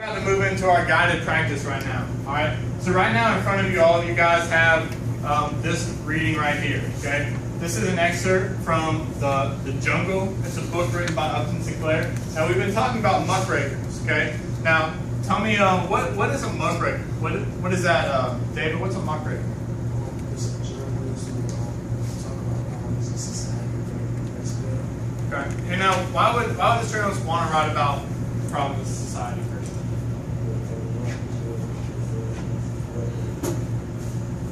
We're about to move into our guided practice right now. All right. So right now in front of you, all of you guys have this reading right here. Okay. This is an excerpt from the Jungle. It's a book written by Upton Sinclair, and we've been talking about muckrakers. Okay. Now, tell me, what is a muckraker? What is that, David? What's a muckraker? It's a journalist who talk about problems in society. Okay. And now, why would this journalist want to write about problems in society first?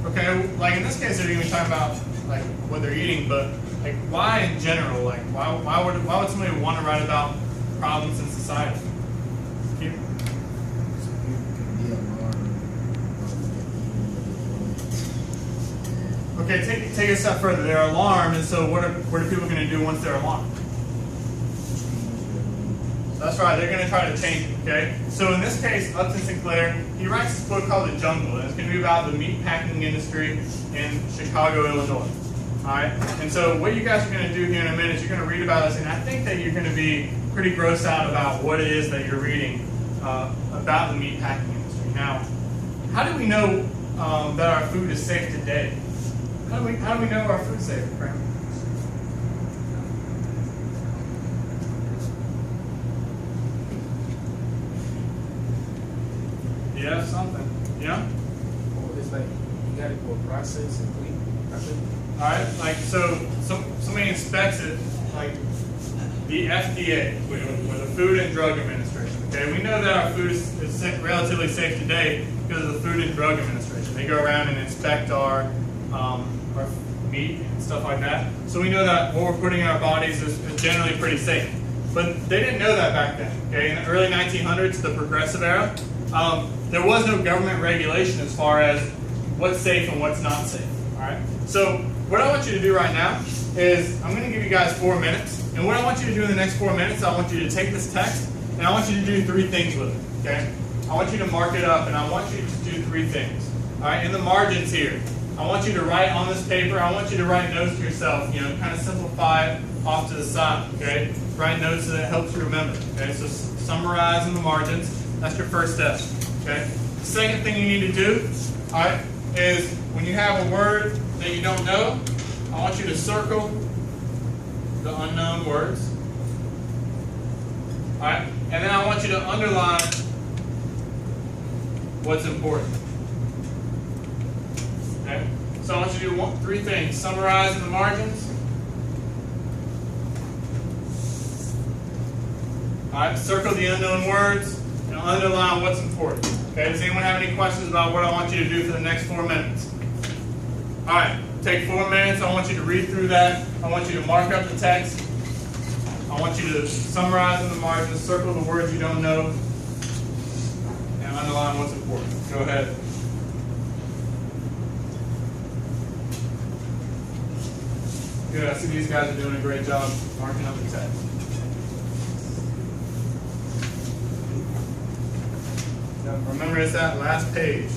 Okay, like in this case, they're even talking about like what they're eating, but like why in general? Like why would somebody want to write about problems in society? Keep. Okay, take it a step further. They're alarmed, and so what are people going to do once they're alarmed? That's right, they're going to try to change it, okay? So in this case, Upton Sinclair, he writes this book called The Jungle, and it's going to be about the meat packing industry in Chicago, Illinois. All right? And so what you guys are going to do here in a minute is you're going to read about this, and I think that you're going to be pretty grossed out about what it is that you're reading about the meat packing industry. Now, how do we know that our food is safe today? How do we know our food's safe, Frank? Yeah, something. Yeah? Well, it's like you got to go process and clean. All right, like so somebody inspects it, like the FDA, or the Food and Drug Administration. Okay, we know that our food is relatively safe today because of the Food and Drug Administration. They go around and inspect our meat and stuff like that. So we know that what we're putting in our bodies is generally pretty safe. But they didn't know that back then. Okay, in the early 1900s, the Progressive era, there was no government regulation as far as what's safe and what's not safe. All right. So what I want you to do right now is I'm going to give you guys 4 minutes, and what I want you to do in the next 4 minutes, I want you to take this text and I want you to do 3 things with it. Okay. I want you to mark it up, and I want you to do 3 things. All right. In the margins here, I want you to write on this paper. I want you to write notes to yourself. You know, kind of simplify it off to the side. Okay. Write notes so that it helps you remember. Okay. So summarize in the margins. That's your first step. Okay. The second thing you need to do, all right, is when you have a word that you don't know, I want you to circle the unknown words. All right, and then I want you to underline what's important. Okay. So I want you to do 3 things: summarize in the margins. All right, circle the unknown words. And underline what's important. Okay, does anyone have any questions about what I want you to do for the next 4 minutes? All right, take 4 minutes. I want you to read through that. I want you to mark up the text. I want you to summarize in the margins, circle the words you don't know, and underline what's important. Go ahead. Good, I see these guys are doing a great job marking up the text. Remember, it's that last page.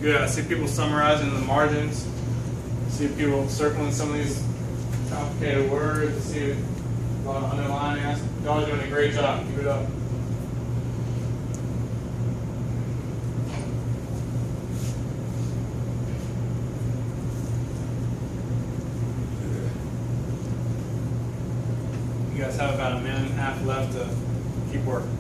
good. I see people summarizing the margins. I see people circling some of these complicated words. I see a lot of underlining. Y'all are doing a great job. Keep it up. You guys have about a minute and a half left to keep working.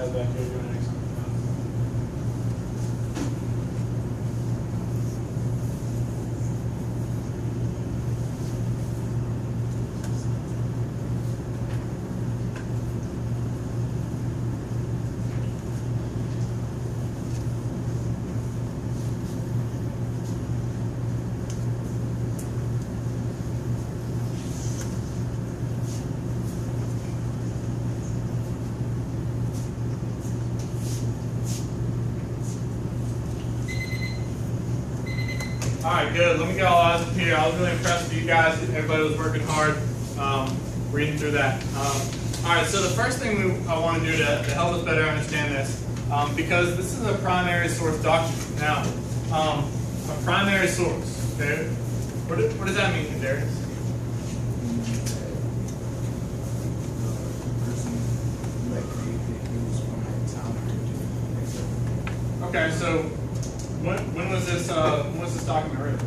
Back here doing an excellent job. All right, good. Let me get all eyes up here. I was really impressed with you guys. Everybody was working hard, reading through that. All right, so the first thing I want to do to help us better understand this, because this is a primary source document. Now, a primary source, okay? What does that mean, Darius? Okay, so when was this document written?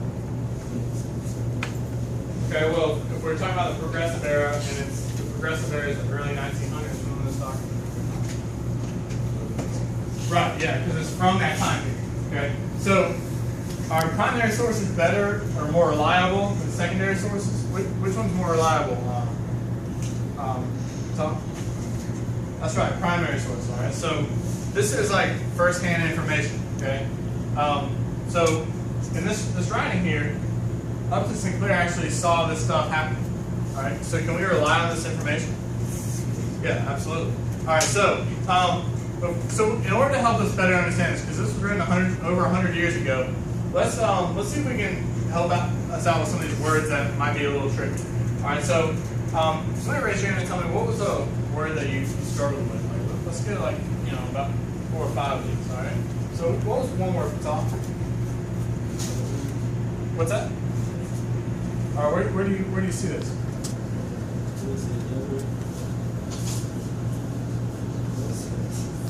Okay, well, if we're talking about the progressive era, and the progressive era is the early 1900s, when was this document written? Right, yeah, because it's from that time period. Okay, so are primary sources better or more reliable than secondary sources? Which one's more reliable? Tom? That's right, primary source. All right, so this is like first-hand information. Okay, so in this writing here, Upton Sinclair actually saw this stuff happening. All right, so can we rely on this information? Yeah, absolutely. All right, so in order to help us better understand this, because this was written over 100 years ago, let's see if we can help us out with some of these words that might be a little tricky. All right, so somebody raise your hand and tell me what was the word that you struggled with. Like, let's get like about 4 or 5 of these. All right. So what was one word for Tom? What's that? All right, where do you see this?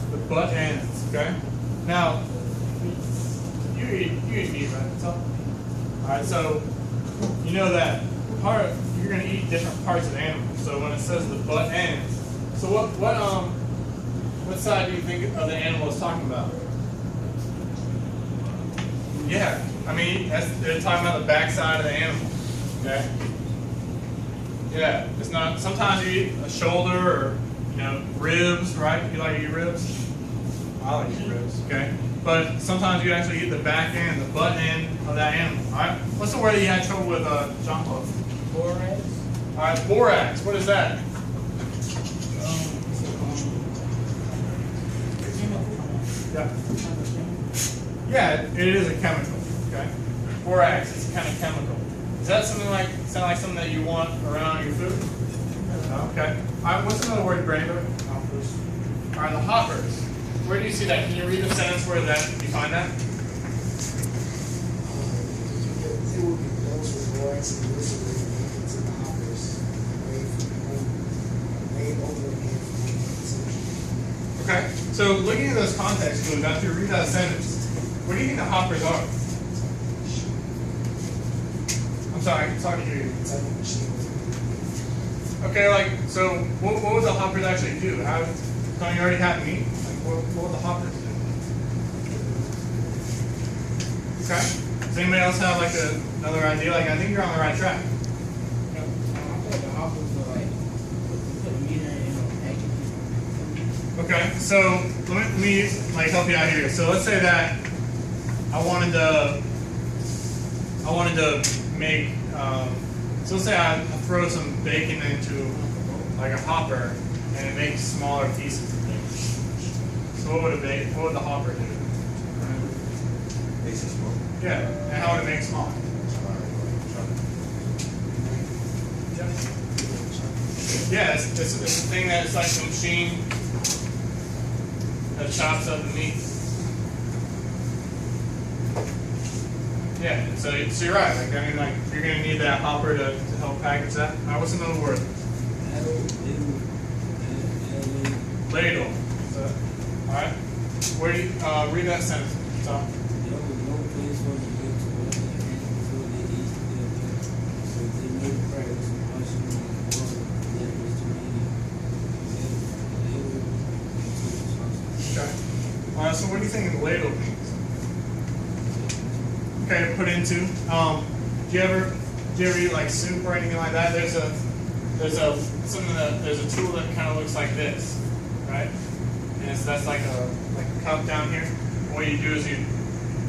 The butt ends. Okay. Now you eat meat, right? Tom? All right. So you know that you're going to eat different parts of the animal. So when it says the butt ends, so what side do you think of the animal is talking about? Yeah, I mean, they're talking about the back side of the animal, okay? Yeah, it's not, sometimes you eat a shoulder or, ribs, right? You like to eat ribs? I like to eat ribs, okay? But sometimes you actually eat the back end, the butt end of that animal, all right? What's the word that you had trouble with, Jean-Claude? Borax. All right, borax, what is that? Yeah, it is a chemical. Okay, borax is kind of chemical. Is that sound like something that you want around your food? Okay. All right. What's another word, Brandon? Hoppers. All right, the hoppers. Where do you see that? Can you read the sentence where you find that? It would be those with borax and glycerin into the hoppers, made over again from consumption. Okay. So looking at those context clues, after you read that sentence, what do you think the hoppers are? I'm sorry, it's hard to hear you. Type of machine. Okay, like, so what would the hoppers actually do? How, don't you already have meat? Like, what would the hoppers do? Okay. Does anybody else have like another idea? Like, I think you're on the right track. I thought the hoppers were like, put the meat in and package it. Okay, so let me like help you out here. So let's say that I wanted to make. So let's say I throw some bacon into like a hopper and it makes smaller pieces of bacon. So what would the hopper do? Makes it small. Yeah, and how would it make small? Yeah, it's a thing that it's like a machine that chops up the meat. Yeah, so you're right. Like, I mean, like, you're gonna need that hopper to help package that. All right, what's another word? Ladle. So, all right. Where do you read that sentence? So, There was no place for the good to work and before they eat their meat. So they made prayers and washing the water that was to me. They were okay. All right. So, what do you think ladle means? Okay, to put into. Do you ever eat like soup or anything like that? There's a tool that kind of looks like this, right? And that's like a cup down here. And what you do is you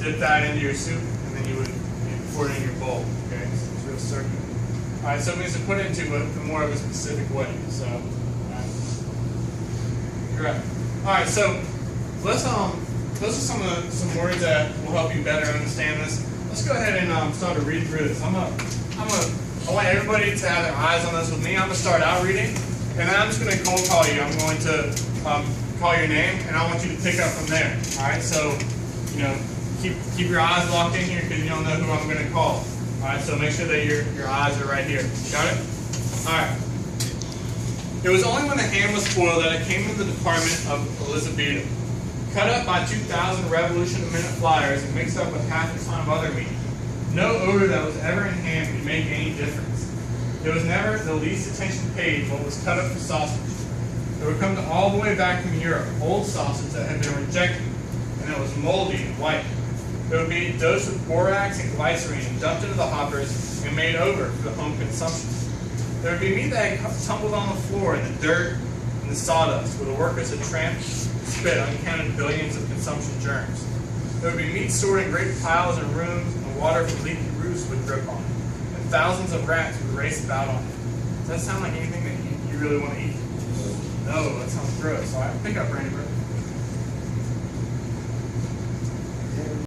dip that into your soup, and then you pour it in your bowl. Okay, so it's real circular. All right, so it means to put into it in more of a specific way. So, correct. All right, so let's those are some words that will help you better understand this. Let's go ahead and start to read through this. I want everybody to have their eyes on this with me. I'm gonna start out reading, and then I'm just gonna cold call you. I'm going to call your name, and I want you to pick up from there. All right, so keep your eyes locked in here because you don't know who I'm gonna call. All right, so make sure that your eyes are right here. Got it? All right. It was only when the ham was spoiled that it came to the department of Elizabeth. Cut up by 2,000 revolution-a-minute flyers and mixed up with half a ton of other meat. No odor that was ever in ham could make any difference. There was never the least attention paid to what was cut up for sausage. It would come all the way back from Europe, old sausage that had been rejected and that was moldy and white. It would be dosed with borax and glycerine and dumped into the hoppers and made over for the home consumption. There would be meat that had tumbled on the floor in the dirt and the sawdust where the workers had tramped spit uncounted billions of consumption germs. There would be meat stored in great piles in rooms, and water from leaky roofs would drip on it, and thousands of rats would race about on it. Does that sound like anything that you really want to eat? No, that sounds gross. All right, pick up, Randy.